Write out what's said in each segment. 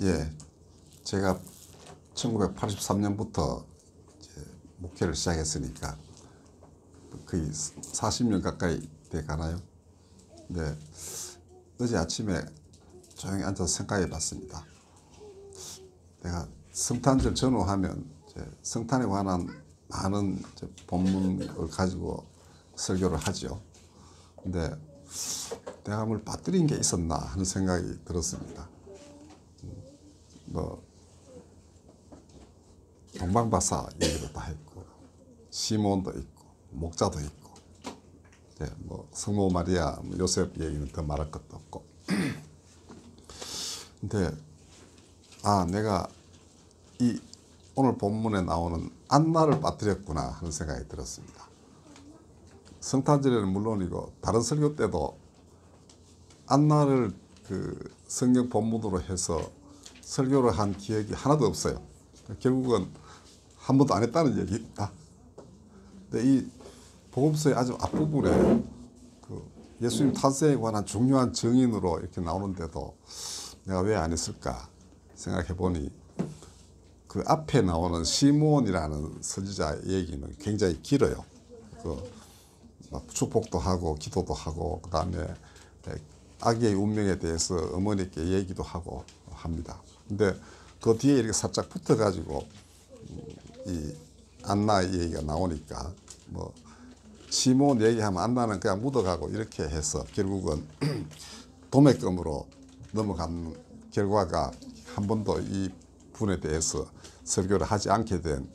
예, 제가 1983년부터 목회를 시작했으니까 거의 40년 가까이 돼 가나요? 네, 어제 아침에 조용히 앉아서 생각해 봤습니다. 내가 성탄절 전후하면 성탄에 관한 많은 본문을 가지고 설교를 하죠. 근데 내가 뭘 빠뜨린 게 있었나 하는 생각이 들었습니다. 뭐 동방박사 얘기도 다 했고, 시몬도 있고, 목자도 있고, 뭐 성모 마리아, 요셉 얘기는 더 말할 것도 없고. 근데 내가 이 오늘 본문에 나오는 안나를 빠뜨렸구나 하는 생각이 들었습니다. 성탄절에는 물론이고 다른 설교 때도 안나를 그 성경 본문으로 해서 설교를 한 기억이 하나도 없어요. 결국은 한 번도 안 했다는 얘기입니다. 근데 이 복음서의 아주 앞부분에 그 예수님 탄생에 관한 중요한 증인으로 이렇게 나오는데도 내가 왜 안 했을까 생각해 보니, 그 앞에 나오는 시몬이라는 선지자 얘기는 굉장히 길어요. 축복도 하고 기도도 하고 그 다음에 아기의 운명에 대해서 어머니께 얘기도 하고 합니다. 근데 그 뒤에 이렇게 살짝 붙어가지고 이 안나 얘기가 나오니까 뭐 시몬 얘기하면 안나는 그냥 묻어가고 이렇게 해서 결국은 도매금으로 넘어간 결과가 한 번도 이 분에 대해서 설교를 하지 않게 된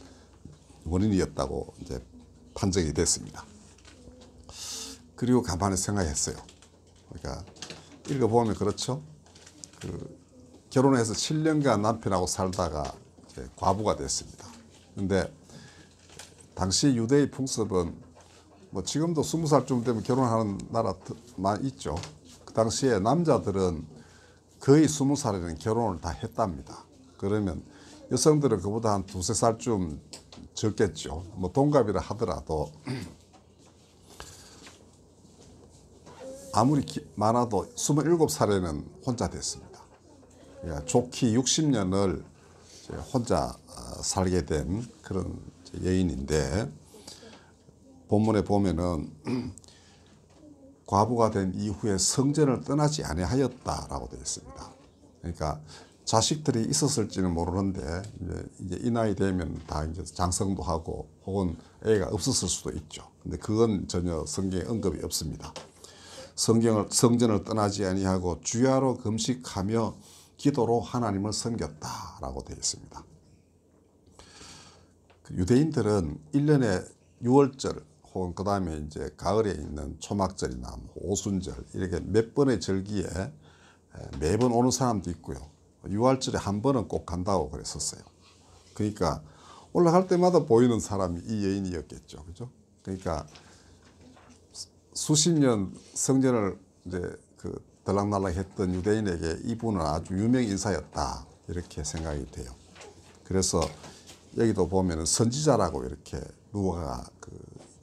원인이었다고 이제 판정이 됐습니다. 그리고 가만히 생각했어요. 그러니까 읽어보면 그렇죠. 결혼해서 7년간 남편하고 살다가 이제 과부가 됐습니다. 근데 당시 유대의 풍습은 뭐 지금도 20살쯤 되면 결혼하는 나라 많이 있죠. 그 당시에 남자들은 거의 20살에는 결혼을 다 했답니다. 그러면 여성들은 그보다 한 두세 살쯤 적겠죠. 뭐 동갑이라 하더라도 아무리 많아도 27살에는 혼자 됐습니다. 좋기 60년을 혼자 살게 된 그런 여인인데, 본문에 보면은 과부가 된 이후에 성전을 떠나지 아니하였다라고 되어 있습니다. 그러니까 자식들이 있었을지는 모르는데 이제 이 나이 되면 다 이제 장성도 하고 혹은 애가 없었을 수도 있죠. 근데 그건 전혀 성경에 언급이 없습니다. 성전을 떠나지 아니하고 주야로 금식하며 기도로 하나님을 섬겼다라고 되어 있습니다. 유대인들은 1년에 6월절 혹은 그 다음에 이제 가을에 있는 초막절이나 오순절 이렇게 몇 번의 절기에 매번 오는 사람도 있고요. 6월절에 한 번은 꼭 간다고 그랬었어요. 그러니까 올라갈 때마다 보이는 사람이 이 여인이었겠죠. 그죠? 그러니까 수십 년 성전을 이제 들락날락 했던 유대인에게 이분은 아주 유명 인사였다. 이렇게 생각이 돼요. 그래서 여기도 보면 선지자라고 이렇게 누가가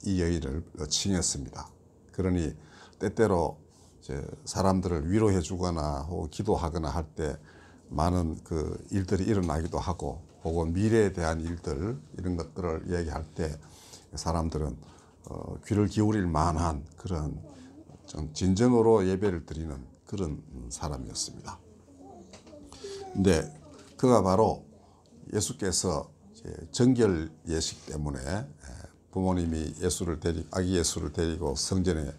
이 여인을 칭했습니다. 그러니 때때로 이제 사람들을 위로해 주거나 혹은 기도하거나 할 때 많은 일들이 일어나기도 하고, 혹은 미래에 대한 일들 이런 것들을 얘기할 때 사람들은 귀를 기울일 만한 그런 좀 진정으로 예배를 드리는 그런 사람이었습니다. 근데 그가 바로 예수께서 정결 예식 때문에 부모님이 아기 예수를 데리고 성전에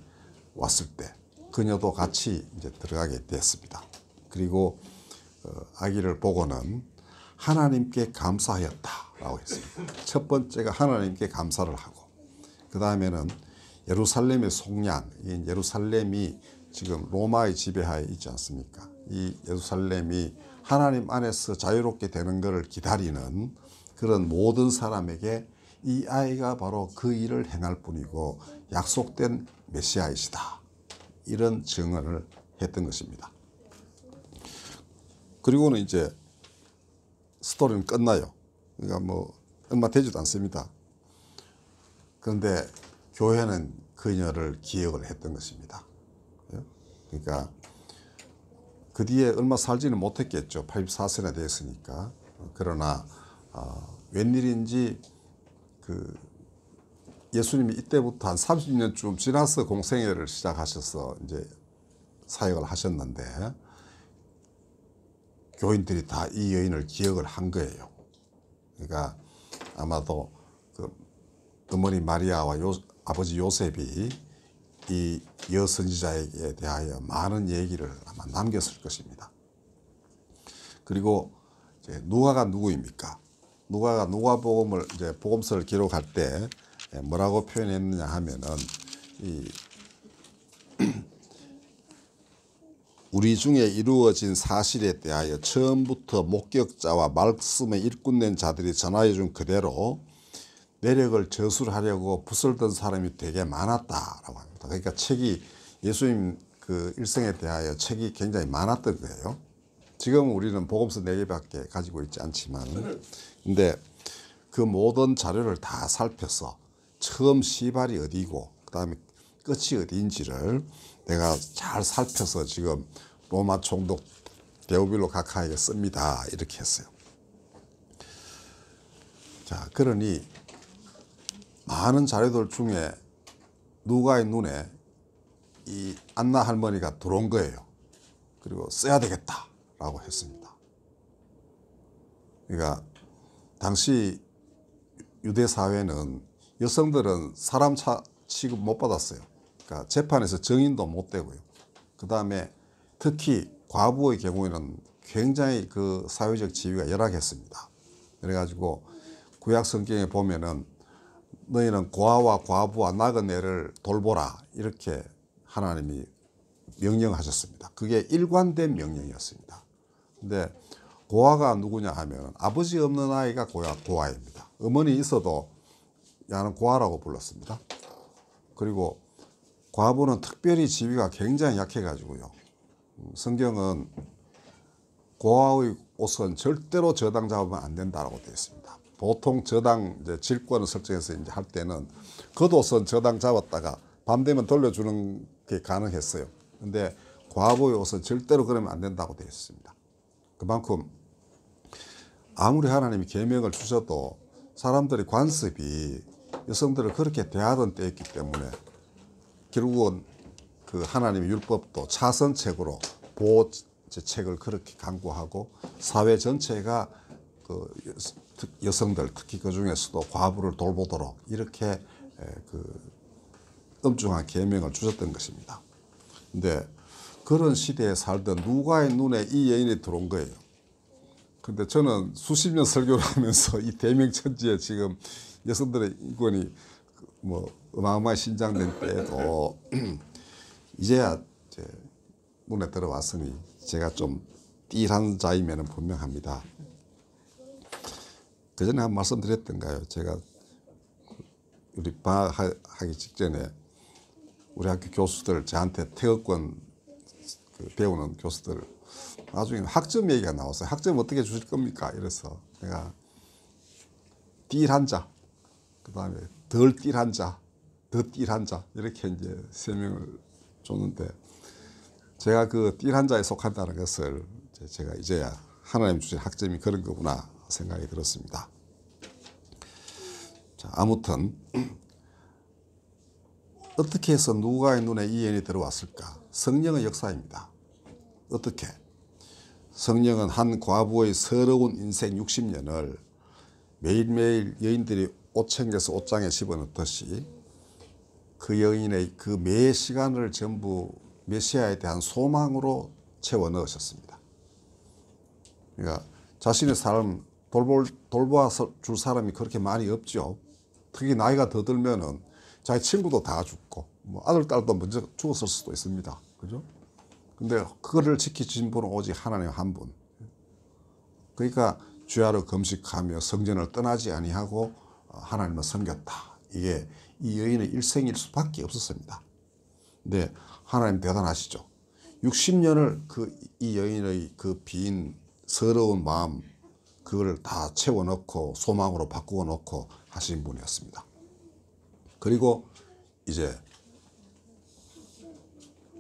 왔을 때 그녀도 같이 이제 들어가게 됐습니다. 그리고 아기를 보고는 하나님께 감사하였다라고 했습니다. 첫 번째가 하나님께 감사를 하고, 그 다음에는 예루살렘의 속량, 예루살렘이 지금 로마의 지배하에 있지 않습니까? 이 예루살렘이 하나님 안에서 자유롭게 되는 것을 기다리는 그런 모든 사람에게 이 아이가 바로 그 일을 행할 뿐이고 약속된 메시아이시다. 이런 증언을 했던 것입니다. 그리고는 이제 스토리는 끝나요. 그러니까 뭐 얼마 되지도 않습니다. 그런데 교회는 그녀를 기억을 했던 것입니다. 그러니까 그 뒤에 얼마 살지는 못했겠죠. 84세나 됐으니까. 그러나 웬일인지 그 예수님이 이때부터 한 30년쯤 지나서 공생애를 시작하셔서 이제 사역을 하셨는데 교인들이 다 이 여인을 기억을 한 거예요. 그러니까 아마도 그 어머니 마리아와 아버지 요셉이 이 여선지자에게 대하여 많은 얘기를 아마 남겼을 것입니다. 그리고 이제 누가가 누구입니까? 누가가 누가복음을 이제 복음서를 기록할 때 뭐라고 표현했느냐 하면은 우리 중에 이루어진 사실에 대하여 처음부터 목격자와 말씀의 일꾼된 자들이 전하여 준 그대로 내력을 저술하려고 붓을 든 사람이 되게 많았다라고 합니다. 그러니까 책이 예수님 그 일생에 대하여 책이 굉장히 많았던 거예요. 지금 우리는 복음서 4개밖에 가지고 있지 않지만, 근데 그 모든 자료를 다 살펴서 처음 시발이 어디고 그다음에 끝이 어디인지를 내가 잘 살펴서 지금 로마 총독 데오빌로 각하에게 씁니다. 이렇게 했어요. 자, 그러니 많은 자료들 중에 누가의 눈에 이 안나 할머니가 들어온 거예요. 그리고 써야 되겠다라고 했습니다. 그러니까 당시 유대 사회는 여성들은 사람 취급 못 받았어요. 그러니까 재판에서 증인도 못 되고요. 그 다음에 특히 과부의 경우에는 굉장히 그 사회적 지위가 열악했습니다. 그래가지고 구약 성경에 보면은 너희는 고아와 과부와 나그네를 돌보라 이렇게 하나님이 명령하셨습니다. 그게 일관된 명령이었습니다. 근데 고아가 누구냐 하면 아버지 없는 아이가 고아입니다. 어머니 있어도 야는 고아라고 불렀습니다. 그리고 과부는 특별히 지위가 굉장히 약해가지고요. 성경은 고아의 옷은 절대로 저당 잡으면 안 된다고 되어 있습니다. 보통 저당 이제 질권을 설정해서 이제 할 때는 겉옷은 저당 잡았다가 밤 되면 돌려주는 게 가능했어요. 근데 과부의 옷은 절대로 그러면 안 된다고 되어 있습니다. 그만큼 아무리 하나님이 계명을 주셔도 사람들의 관습이 여성들을 그렇게 대하던 때였기 때문에 결국은 그 하나님의 율법도 차선책으로 보호책을 그렇게 강구하고 사회 전체가 그 여성들 특히 그 중에서도 과부를 돌보도록 이렇게 그 엄중한 계명을 주셨던 것입니다. 근데 그런 시대에 살던 누가의 눈에 이 여인이 들어온 거예요. 근데 저는 수십 년 설교를 하면서 이 대명천지에 지금 여성들의 인권이 뭐 어마어마하게 신장된 때에도 이제야 이제 눈에 들어왔으니 제가 좀 띠한 자임에는 분명합니다. 그 전에 한 말씀드렸던가요? 제가 우리 방학하기 직전에 우리 학교 교수들 저한테 태극권 배우는 교수들 나중에 학점 얘기가 나왔어요. 학점 어떻게 주실 겁니까? 이래서 내가 띠한 자, 그 다음에 덜 띠한 자, 더 띠한 자 이렇게 이제 세 명을 줬는데 제가 그 띠한 자에 속한다는 것을 제가 이제야 하나님 주신 학점이 그런 거구나 생각이 들었습니다. 자, 아무튼 어떻게 해서 누가의 눈에 이 여인이 들어왔을까? 성령의 역사입니다. 어떻게? 성령은 한 과부의 서러운 인생 60년을 매일매일 여인들이 옷 챙겨서 옷장에 집어넣듯이 그 여인의 그 매 시간을 전부 메시아에 대한 소망으로 채워 넣으셨습니다. 그러니까 자신의 삶 돌보아 줄 사람이 그렇게 많이 없죠. 특히 나이가 더 들면은 자기 친구도 다 죽고 뭐 아들 딸도 먼저 죽었을 수도 있습니다. 그죠? 근데 그거를 지키신 분은 오직 하나님 한 분. 그러니까 주야로 금식하며 성전을 떠나지 아니하고 하나님을 섬겼다. 이게 이 여인의 일생일 수밖에 없었습니다. 근데 하나님 대단하시죠. 60년을 이 여인의 그 빈 서러운 마음 그걸 다 채워넣고 소망으로 바꾸어 놓고 하신 분이었습니다. 그리고 이제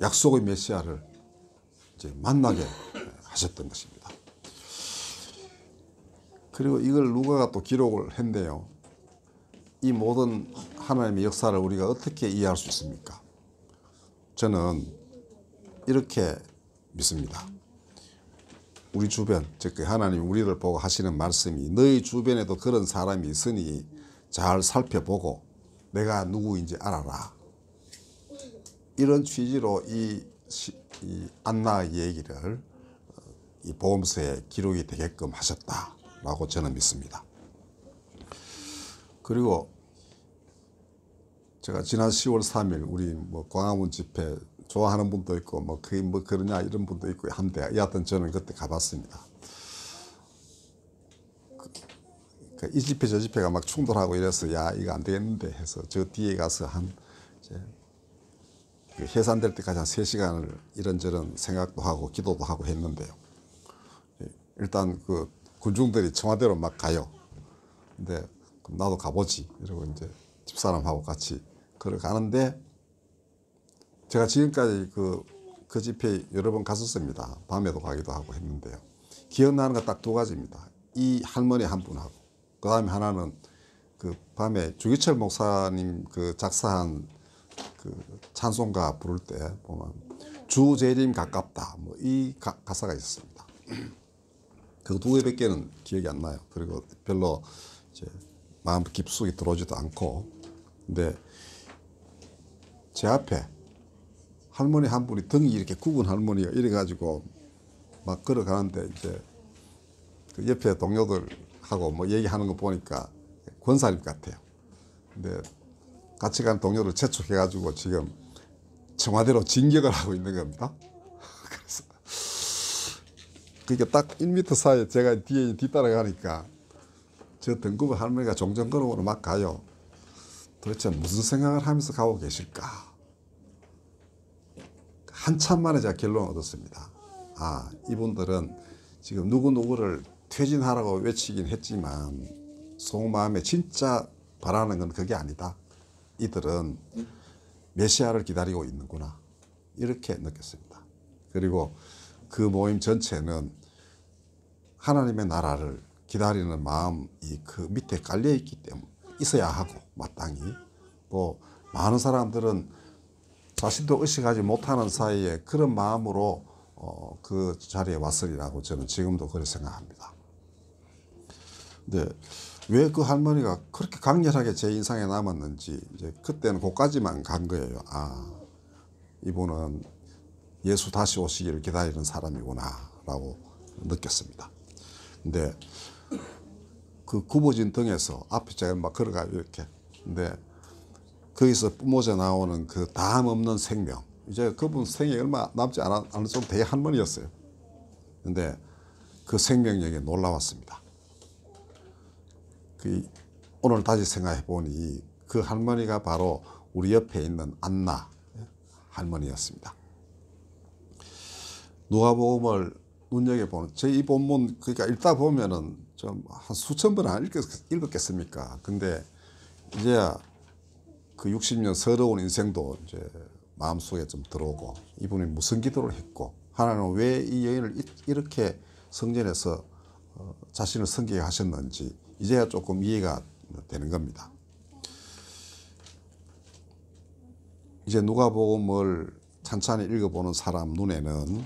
약속의 메시아를 이제 만나게 하셨던 것입니다. 그리고 이걸 누가가 또 기록을 했는데요. 이 모든 하나님의 역사를 우리가 어떻게 이해할 수 있습니까? 저는 이렇게 믿습니다. 우리 주변, 즉 하나님이 우리를 보고 하시는 말씀이 너희 주변에도 그런 사람이 있으니 잘 살펴보고 내가 누구인지 알아라. 이런 취지로 이 안나의 얘기를 이 복음서에 기록이 되게끔 하셨다라고 저는 믿습니다. 그리고 제가 지난 10월 3일 우리 뭐 광화문 집회 좋아하는 분도 있고 뭐 그게 뭐 그러냐 이런 분도 있고 한데 여하튼 저는 그때 가봤습니다. 이 집회 저 집회가 막 충돌하고 이래서 야 이거 안 되겠는데 해서 저 뒤에 가서 한 이제 그 해산될 때까지 한 3시간을 이런저런 생각도 하고 기도도 하고 했는데요. 일단 그 군중들이 청와대로 막 가요. 근데 그럼 나도 가보지 이러고 이제 집사람하고 같이 걸어가는데 제가 지금까지 그 집회 여러 번 갔었습니다. 밤에도 가기도 하고 했는데요. 기억나는 거 딱 2가지입니다. 이 할머니 한 분하고 그 다음에 하나는 그 밤에 주기철 목사님 그 작사한 그 찬송가 부를 때 보면 주 재림 가깝다 뭐 이 가사가 있었습니다. 그 2개밖에는 기억이 안 나요. 그리고 별로 이제 마음 깊숙이 들어오지도 않고 근데 제 앞에 할머니 한 분이 등이 이렇게 굽은 할머니가 이래가지고 막 걸어가는데 이제 그 옆에 동료들하고 뭐 얘기하는 거 보니까 권사님 같아요. 근데 같이 간 동료를 재촉해가지고 지금 청와대로 진격을 하고 있는 겁니다. 그래서 그게 딱 1m 사이에 제가 뒤에 뒤따라가니까 저 등급의 할머니가 종전걸음으로 막 가요. 도대체 무슨 생각을 하면서 가고 계실까? 한참 만에 제가 결론을 얻었습니다. 아, 이분들은 지금 누구누구를 퇴진하라고 외치긴 했지만 속마음에 진짜 바라는 건 그게 아니다. 이들은 메시아를 기다리고 있는구나. 이렇게 느꼈습니다. 그리고 그 모임 전체는 하나님의 나라를 기다리는 마음이 그 밑에 깔려 있기 때문에 있어야 하고 마땅히 또 많은 사람들은 자신도 의식하지 못하는 사이에 그런 마음으로 그 자리에 왔으리라고 저는 지금도 그렇게 생각합니다. 근데 왜 그 할머니가 그렇게 강렬하게 제 인상에 남았는지 이제 그때는 그까지만 간 거예요. 아, 이분은 예수 다시 오시기를 기다리는 사람이구나라고 느꼈습니다. 근데 그 굽어진 등에서 앞에 제가 막 걸어가요 이렇게. 근데 거기서 뿜어져 나오는 그 다음 없는 생명. 이제 그분 생이 얼마 남지 않을 정도 되게 할머니였어요. 근데 그 생명력에 놀라웠습니다. 오늘 다시 생각해 보니 그 할머니가 바로 우리 옆에 있는 안나 할머니였습니다. 누가복음을 눈여겨보는 제 이 본문 그러니까 읽다 보면은 좀 한 수천 번 안 읽었겠습니까? 근데 이제야 그 60년 서러운 인생도 이제 마음속에 좀 들어오고 이분이 무슨 기도를 했고 하나님은 왜 이 여인을 이렇게 성전에서 자신을 섬기게 하셨는지 이제야 조금 이해가 되는 겁니다. 이제 누가복음을 찬찬히 읽어보는 사람 눈에는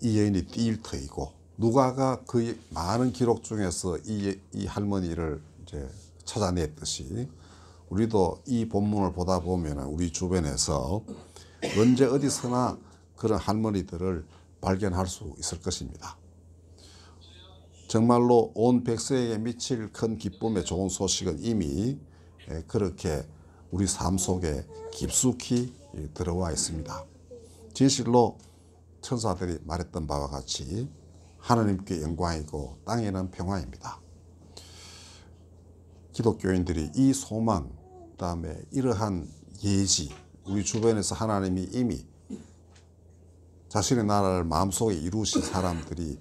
이 여인이 띠일 터이고 누가가 그 많은 기록 중에서 이 할머니를 이제 찾아냈듯이 우리도 이 본문을 보다 보면 우리 주변에서 언제 어디서나 그런 할머니들을 발견할 수 있을 것입니다. 정말로 온 백성에게 미칠 큰 기쁨의 좋은 소식은 이미 그렇게 우리 삶 속에 깊숙이 들어와 있습니다. 진실로 천사들이 말했던 바와 같이 하나님께 영광이고 땅에는 평화입니다. 기독교인들이 이 소망, 그다음에 이러한 예지, 우리 주변에서 하나님이 이미 자신의 나라를 마음속에 이루신 사람들이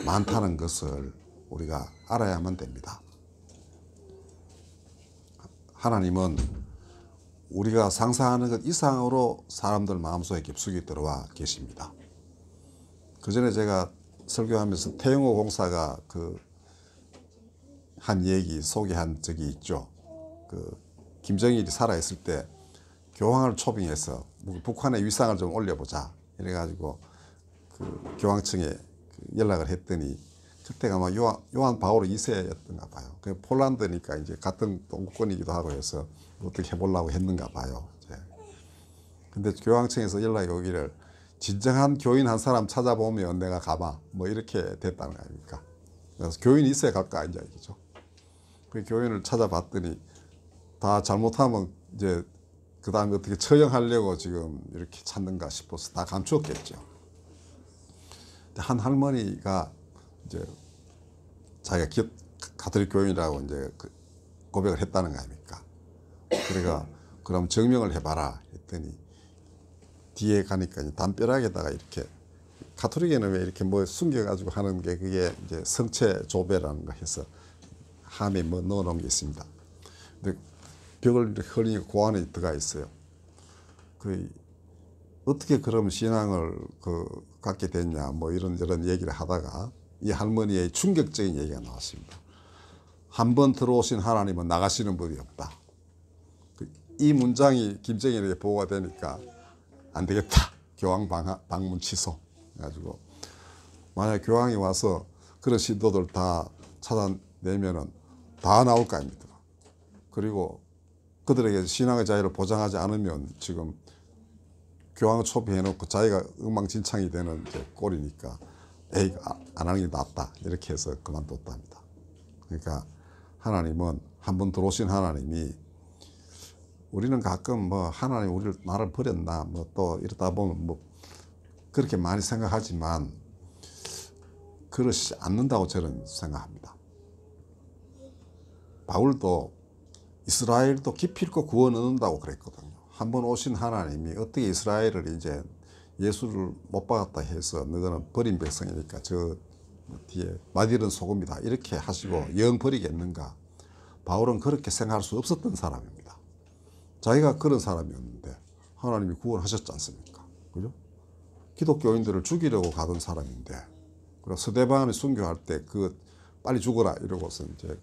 많다는 것을 우리가 알아야만 됩니다. 하나님은 우리가 상상하는 것 이상으로 사람들 마음속에 깊숙이 들어와 계십니다. 그 전에 제가 설교하면서 태영호 공사가 한 얘기 소개한 적이 있죠. 김정일이 살아있을 때 교황을 초빙해서 북한의 위상을 좀 올려보자 이래가지고 교황청에 연락을 했더니 그때가 아마 요한 바오로 2세였던가 봐요. 폴란드니까 이제 같은 동구권이기도 하고 해서 어떻게 해보려고 했는가 봐요. 근데 교황청에서 연락이 오기를 진정한 교인 한 사람 찾아보면 내가 가봐 뭐 이렇게 됐다는 거 아닙니까? 그래서 교인이 있어야 갈까 이제 이죠. 그 교인을 찾아봤더니 다 잘못하면 이제 그 다음에 어떻게 처형하려고 지금 이렇게 찾는가 싶어서 다 감추었겠죠. 한 할머니가 이제 자기가 가톨릭 교인이라고 이제 고백을 했다는 거 아닙니까? 그러니까 그럼 증명을 해봐라 했더니 뒤에 가니까 담벼락에다가 이렇게 가톨릭에는 왜 이렇게 뭐 숨겨가지고 하는 게 그게 이제 성체 조배라는 거 해서 함에 뭐 넣어놓은 게 있습니다. 근데 벽을 이렇게 흘리니까 그 안에 들어가 있어요. 어떻게 그럼 신앙을 갖게 됐냐 뭐 이런저런 얘기를 하다가 이 할머니의 충격적인 얘기가 나왔습니다. 한 번 들어오신 하나님은 나가시는 분이 없다. 이 문장이 김정일에게 보고가 되니까 안 되겠다. 교황 방문 취소. 그래가지고 만약 교황이 와서 그런 신도들 다 찾아내면은 다 나올 거 아닙니까? 그리고 그들에게 신앙의 자유를 보장하지 않으면 지금 교황을 초빙해놓고 자기가 엉망진창이 되는 이제 꼴이니까 에이 안 하는 게 낫다 이렇게 해서 그만뒀답니다. 그러니까 하나님은 한 번 들어오신 하나님이 우리는 가끔 뭐 하나님 나를 버렸나 뭐 또 이러다 보면 뭐 그렇게 많이 생각하지만 그렇지 않는다고 저는 생각합니다. 바울도 이스라엘도 기필코 구원 얻는다고 그랬거든요. 한 번 오신 하나님이 어떻게 이스라엘을 이제 예수를 못 받았다 해서 너희는 버린 백성이니까 저 뒤에 맛있는 소금이다 이렇게 하시고 영 버리겠는가. 바울은 그렇게 생각할 수 없었던 사람입니다. 자기가 그런 사람이었는데 하나님이 구원하셨지 않습니까? 그죠? 기독교인들을 죽이려고 가던 사람인데 그리고 스데반을 순교할 때 빨리 죽어라 이러고서 이제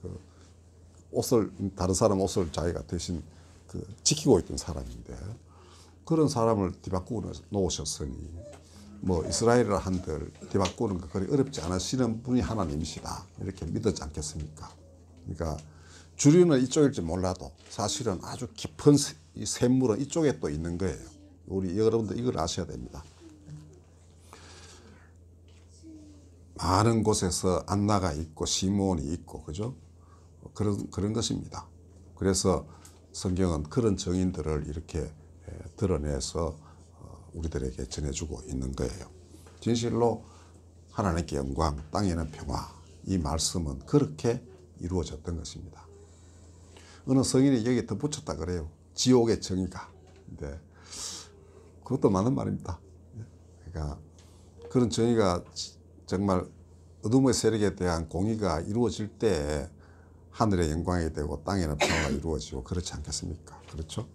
옷을 다른 사람 옷을 자기가 대신 지키고 있던 사람인데 그런 사람을 뒤바꾸어 놓으셨으니 뭐 이스라엘을 한들 뒤바꾸는 거 그리 어렵지 않으시는 분이 하나님이시다 이렇게 믿었지 않겠습니까? 그러니까 주류는 이쪽일지 몰라도 사실은 아주 깊은 이 샘물은 이쪽에 또 있는 거예요. 우리 여러분들 이걸 아셔야 됩니다. 많은 곳에서 안나가 있고 시몬이 있고 그죠? 그런 것입니다. 그래서 성경은 그런 정인들을 이렇게 드러내서 우리들에게 전해주고 있는 거예요. 진실로 하나님께 영광, 땅에는 평화 이 말씀은 그렇게 이루어졌던 것입니다. 어느 성인이 여기 덧붙였다 그래요. 지옥의 정의가. 근데 그것도 맞는 말입니다. 그러니까 그런 정의가 정말 어둠의 세력에 대한 공의가 이루어질 때 하늘의 영광이 되고 땅에는 평화가 이루어지고 그렇지 않겠습니까? 그렇죠?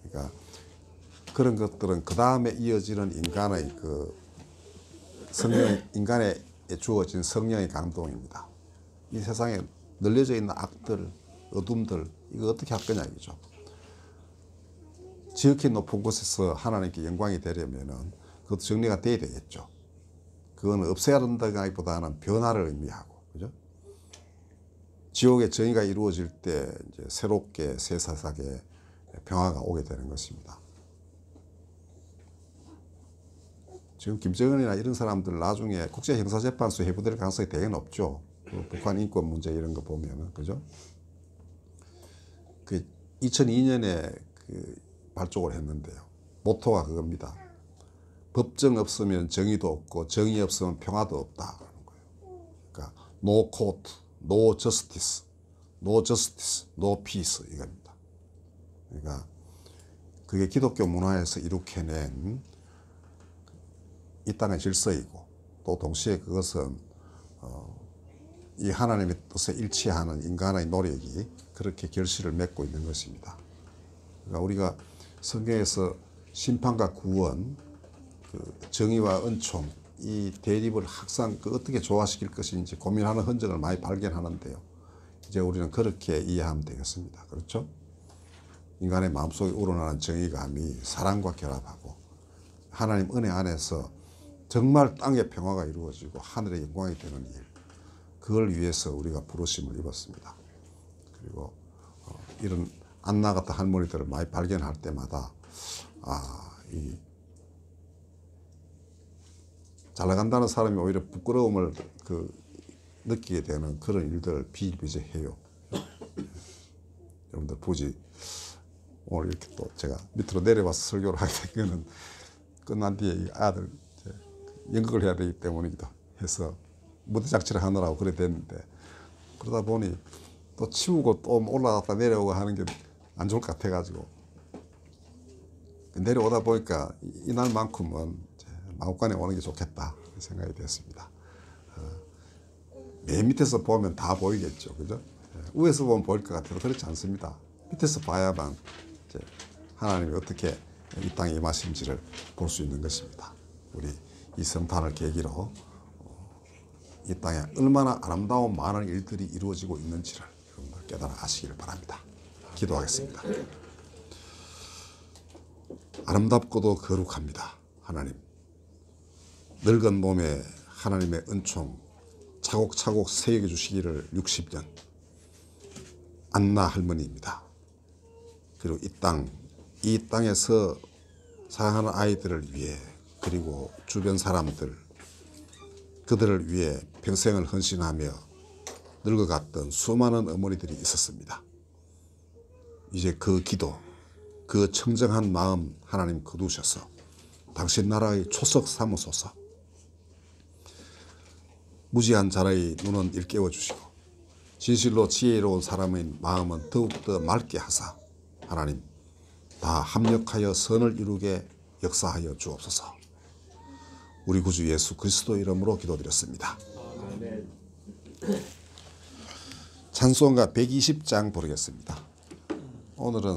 그러니까 그런 것들은 그 다음에 이어지는 인간의 인간에 주어진 성령의 감동입니다. 이 세상에 널려져 있는 악들, 어둠들 이거 어떻게 할 거냐 이죠. 지극히 높은 곳에서 하나님께 영광이 되려면은 그것도 정리가 돼야 되겠죠. 그건 없애야 된다기보다는 변화를 의미하고, 그죠? 지옥의 정의가 이루어질 때 이제 새롭게 새사삭의 평화가 오게 되는 것입니다. 지금 김정은이나 이런 사람들 나중에 국제형사재판소 해부될 가능성이 되게 높죠. 북한 인권 문제 이런 거 보면은, 그죠? 2002년에 발족을 했는데요. 모토가 그겁니다. 법정 없으면 정의도 없고 정의 없으면 평화도 없다. 그러니까 no court, no justice, no justice, no peace 이겁니다. 그러니까 그게 기독교 문화에서 이룩해낸 이 땅의 질서이고 또 동시에 그것은 이 하나님의 뜻에 일치하는 인간의 노력이 그렇게 결실을 맺고 있는 것입니다. 그러니까 우리가 성경에서 심판과 구원, 정의와 은총 이 대립을 항상 어떻게 조화시킬 것인지 고민하는 흔적을 많이 발견하는데요. 이제 우리는 그렇게 이해하면 되겠습니다. 그렇죠? 인간의 마음속에 우러나는 정의감이 사랑과 결합하고 하나님 은혜 안에서 정말 땅의 평화가 이루어지고 하늘의 영광이 되는 일, 그걸 위해서 우리가 부르심을 입었습니다. 그리고 이런 안나 같은 할머니들을 많이 발견할 때마다 잘 나간다는 사람이 오히려 부끄러움을 느끼게 되는 그런 일들을 비일비재해요. 여러분들 보지, 오늘 이렇게 또 제가 밑으로 내려와서 설교를 하게 된 거는 끝난 뒤에 이 아들 연극을 해야 되기 때문이기도 해서 무대 작치를 하느라고 그래 됐는데, 그러다 보니 또 치우고 또 올라갔다 내려오고 하는 게 안 좋을 것 같아가지고 내려오다 보니까 이날만큼은 마곡간에 오는 게 좋겠다 생각이 됐습니다. 맨 밑에서 보면 다 보이겠죠, 그죠? 위에서 보면 보일 것 같아도 그렇지 않습니다. 밑에서 봐야만 하나님이 어떻게 이 땅에 임하신지를 볼 수 있는 것입니다. 우리 이 성탄을 계기로 이 땅에 얼마나 아름다운 많은 일들이 이루어지고 있는지를 여러분들 깨달아 아시기를 바랍니다. 기도하겠습니다. 아름답고도 거룩합니다. 하나님, 늙은 몸에 하나님의 은총 차곡차곡 새겨 주시기를 60년 안나 할머니입니다. 그리고 이 땅에서 사랑하는 아이들을 위해, 그리고 주변 사람들, 그들을 위해 평생을 헌신하며 늙어갔던 수많은 어머니들이 있었습니다. 이제 그 기도, 그 청정한 마음 하나님 거두셔서 당신 나라의 초석 삼으소서. 무지한 자의 눈은 일깨워 주시고 진실로 지혜로운 사람의 마음은 더욱더 맑게 하사 하나님 다 합력하여 선을 이루게 역사하여 주옵소서. 우리 구주 예수 그리스도 이름으로 기도드렸습니다. 찬송가 120장 부르겠습니다. 오늘은